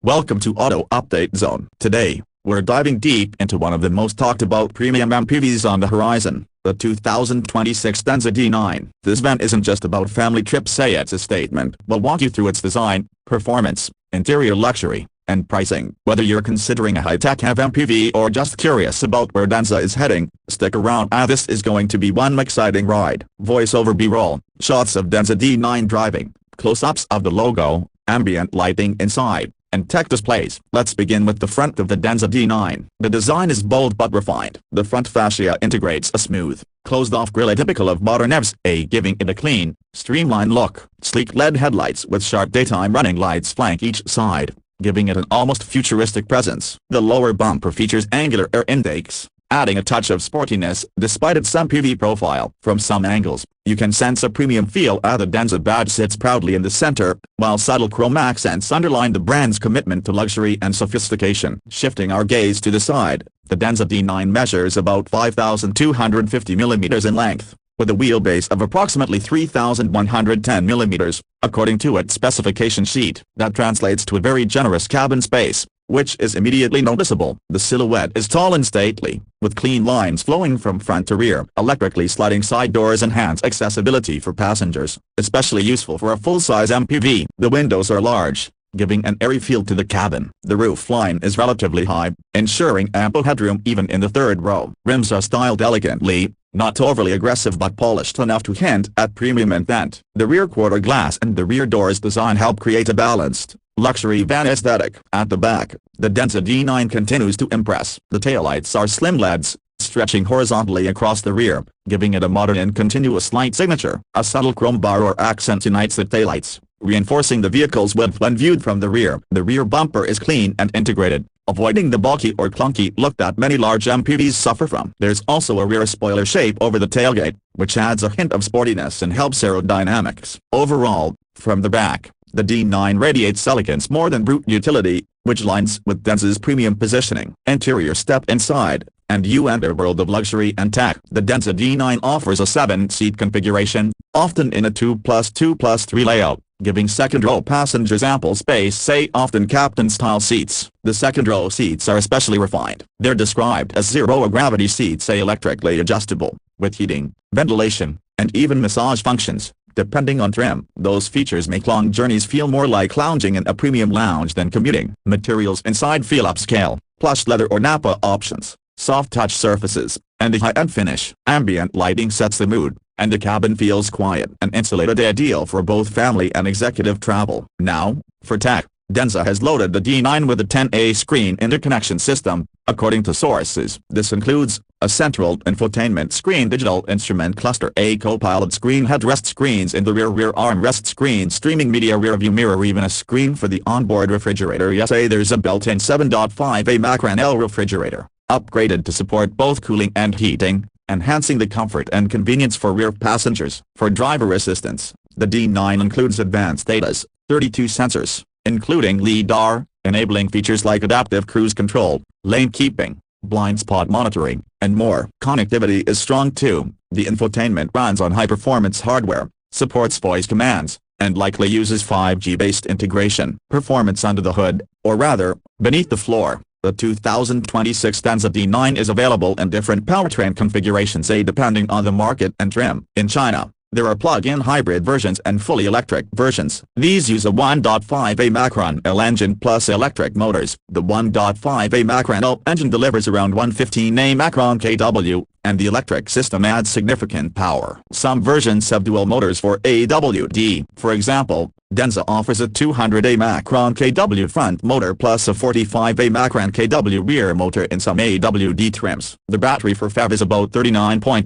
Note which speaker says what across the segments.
Speaker 1: Welcome to Auto Update Zone. Today, we're diving deep into one of the most talked about premium MPVs on the horizon, the 2026 Denza D9. This van isn't just about family trips, it's a statement. We'll walk you through its design, performance, interior luxury, and pricing. Whether you're considering a high-tech EV MPV or just curious about where Denza is heading, stick around as this is going to be one exciting ride. Voiceover B-roll, shots of Denza D9 driving, close-ups of the logo, ambient lighting inside, and tech displays. Let's begin with the front of the Denza D9. The design is bold but refined. The front fascia integrates a smooth, closed-off grille typical of modern EVs, giving it a clean, streamlined look. Sleek LED headlights with sharp daytime running lights flank each side, giving it an almost futuristic presence. The lower bumper features angular air intakes, adding a touch of sportiness despite its MPV profile. From some angles, you can sense a premium feel as the Denza badge sits proudly in the center, while subtle chrome accents underline the brand's commitment to luxury and sophistication. Shifting our gaze to the side, the Denza D9 measures about 5,250 mm in length, with a wheelbase of approximately 3,110 mm, according to its specification sheet. That translates to a very generous cabin space, which is immediately noticeable. The silhouette is tall and stately, with clean lines flowing from front to rear. Electrically sliding side doors enhance accessibility for passengers, especially useful for a full-size MPV. The windows are large, giving an airy feel to the cabin. The roof line is relatively high, ensuring ample headroom even in the third row. Rims are styled elegantly, not overly aggressive but polished enough to hint at premium intent. The rear quarter glass and the rear doors design help create a balanced, luxury van aesthetic. At the back, the Denza D9 continues to impress. The taillights are slim LEDs, stretching horizontally across the rear, giving it a modern and continuous light signature. A subtle chrome bar or accent unites the taillights, reinforcing the vehicle's width when viewed from the rear. The rear bumper is clean and integrated, avoiding the bulky or clunky look that many large MPVs suffer from. There's also a rear spoiler shape over the tailgate, which adds a hint of sportiness and helps aerodynamics. Overall, from the back, the D9 radiates elegance more than brute utility, which aligns with Denza's premium positioning. Interior: step inside, and you enter a world of luxury and tech. The Denza D9 offers a 7-seat configuration, often in a 2+2+3 layout, giving second-row passengers ample space, often captain-style seats. The second-row seats are especially refined. They're described as zero-gravity seats, electrically adjustable, with heating, ventilation, and even massage functions, depending on trim. Those features make long journeys feel more like lounging in a premium lounge than commuting. Materials inside feel upscale: plush leather or Nappa options, soft touch surfaces, and a high-end finish. Ambient lighting sets the mood, and the cabin feels quiet and insulated, ideal for both family and executive travel. Now, for tech, Denza has loaded the D9 with a 10A screen interconnection system, according to sources. This includes a central infotainment screen, digital instrument cluster, a co-pilot screen, headrest screens in the rear armrest screen, streaming media, rear view mirror, even a screen for the onboard refrigerator. There's a built-in 7.5A Macron L refrigerator, upgraded to support both cooling and heating, enhancing the comfort and convenience for rear passengers. For driver assistance, the D9 includes advanced ADAS, 32 sensors, including LiDAR, enabling features like adaptive cruise control, lane keeping, blind spot monitoring, and more. Connectivity is strong too. The infotainment runs on high-performance hardware, supports voice commands, and likely uses 5G-based integration. Performance under the hood, or rather, beneath the floor. The 2026 Denza D9 is available in different powertrain configurations, depending on the market and trim. In China, there are plug-in hybrid versions and fully electric versions. These use a 1.5A Macron L engine plus electric motors. The 1.5A Macron L engine delivers around 115A Macron kW, and the electric system adds significant power. Some versions have dual motors for AWD. For example, Denza offers a 200A Macron kW front motor plus a 45A Macron kW rear motor in some AWD trims. The battery for FEV is about 39.94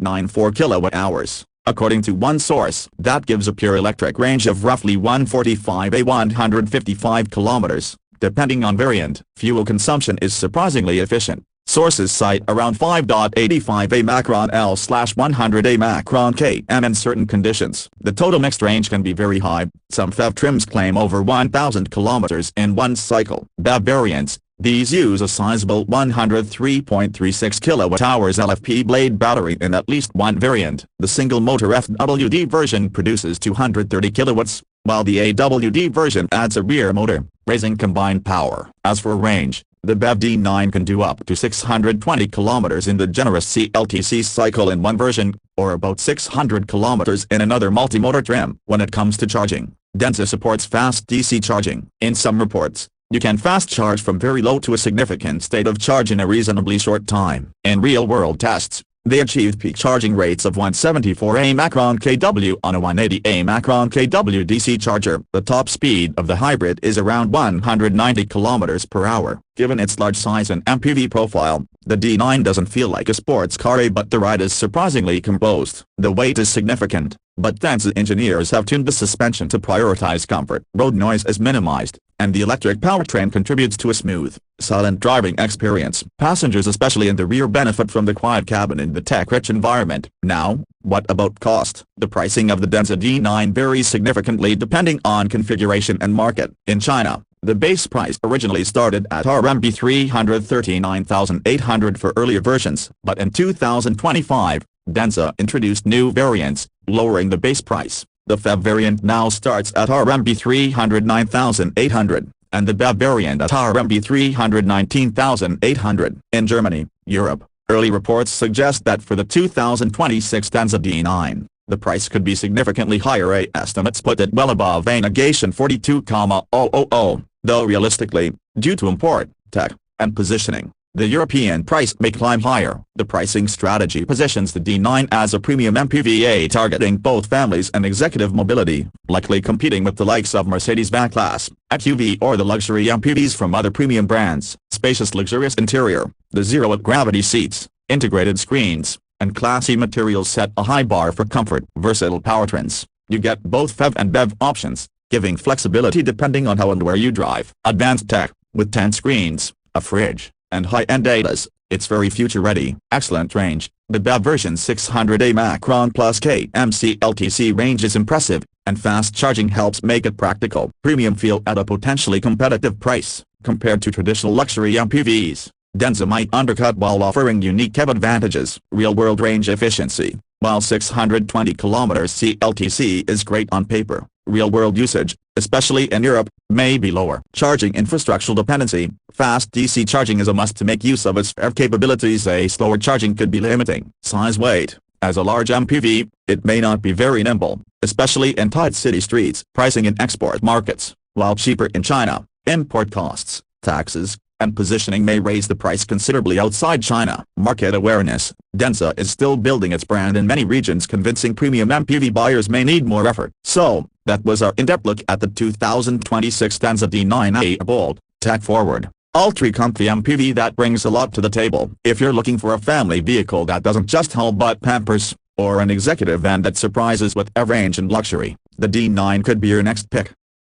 Speaker 1: kWh. According to one source, that gives a pure electric range of roughly 145 155 kilometers, depending on variant. Fuel consumption is surprisingly efficient. Sources cite around 5.85 Macron L/100 Macron km in certain conditions. The total mixed range can be very high. Some FEV trims claim over 1,000 kilometers in one cycle. BEV variants, these use a sizable 103.36 kWh LFP blade battery in at least one variant. The single-motor FWD version produces 230 kilowatts, while the AWD version adds a rear motor, raising combined power. As for range, the BEV D9 can do up to 620 kilometers in the generous CLTC cycle in one version, or about 600 kilometers in another multi-motor trim. When it comes to charging, Denza supports fast DC charging. In some reports, you can fast charge from very low to a significant state of charge in a reasonably short time. In real-world tests, they achieved peak charging rates of 174 A macron kW on a 180 A macron kW DC charger. The top speed of the hybrid is around 190 km per hour. Given its large size and MPV profile, the D9 doesn't feel like a sports car, but the ride is surprisingly composed. The weight is significant, but Denza engineers have tuned the suspension to prioritize comfort. Road noise is minimized, and the electric powertrain contributes to a smooth, silent driving experience. Passengers, especially in the rear, benefit from the quiet cabin in the tech-rich environment. Now, what about cost? The pricing of the Denza D9 varies significantly depending on configuration and market. In China, the base price originally started at RMB 339,800 for earlier versions, but in 2025, Denza introduced new variants, lowering the base price. The FEV variant now starts at RMB 309,800, and the BEV variant at RMB 319,800. In Germany, Europe, early reports suggest that for the 2026 Denza D9, the price could be significantly higher. Estimates put it well above a negation 42,000, though realistically, due to import, tech, and positioning, the European price may climb higher. The pricing strategy positions the D9 as a premium MPV targeting both families and executive mobility, likely competing with the likes of Mercedes V-Class, SUV, or the luxury MPVs from other premium brands. Spacious, luxurious interior, the zero-gravity seats, integrated screens, and classy materials set a high bar for comfort. Versatile powertrains, you get both FEV and BEV options, giving flexibility depending on how and where you drive. Advanced tech, with 10 screens, a fridge, and high-end ADAS, it's very future-ready. Excellent range, the BEV version 600 A macron plus km CLTC range is impressive, and fast charging helps make it practical. Premium feel at a potentially competitive price, compared to traditional luxury MPVs. Denza might undercut while offering unique EV advantages. Real-world range efficiency, while 620 km CLTC is great on paper, real-world usage, especially in Europe, may be lower. Charging infrastructural dependency, fast DC charging is a must to make use of its EV capabilities. A slower charging could be limiting. Size, weight, as a large MPV, it may not be very nimble, especially in tight city streets. Pricing in export markets, while cheaper in China, import costs, taxes, and positioning may raise the price considerably outside China. Market awareness, Denza is still building its brand in many regions. Convincing premium MPV buyers may need more effort. So, that was our in-depth look at the 2026 Denza D9, a bold, tech-forward, ultra-comfy MPV that brings a lot to the table. If you're looking for a family vehicle that doesn't just haul but pampers, or an executive van that surprises with range and luxury, the D9 could be your next pick.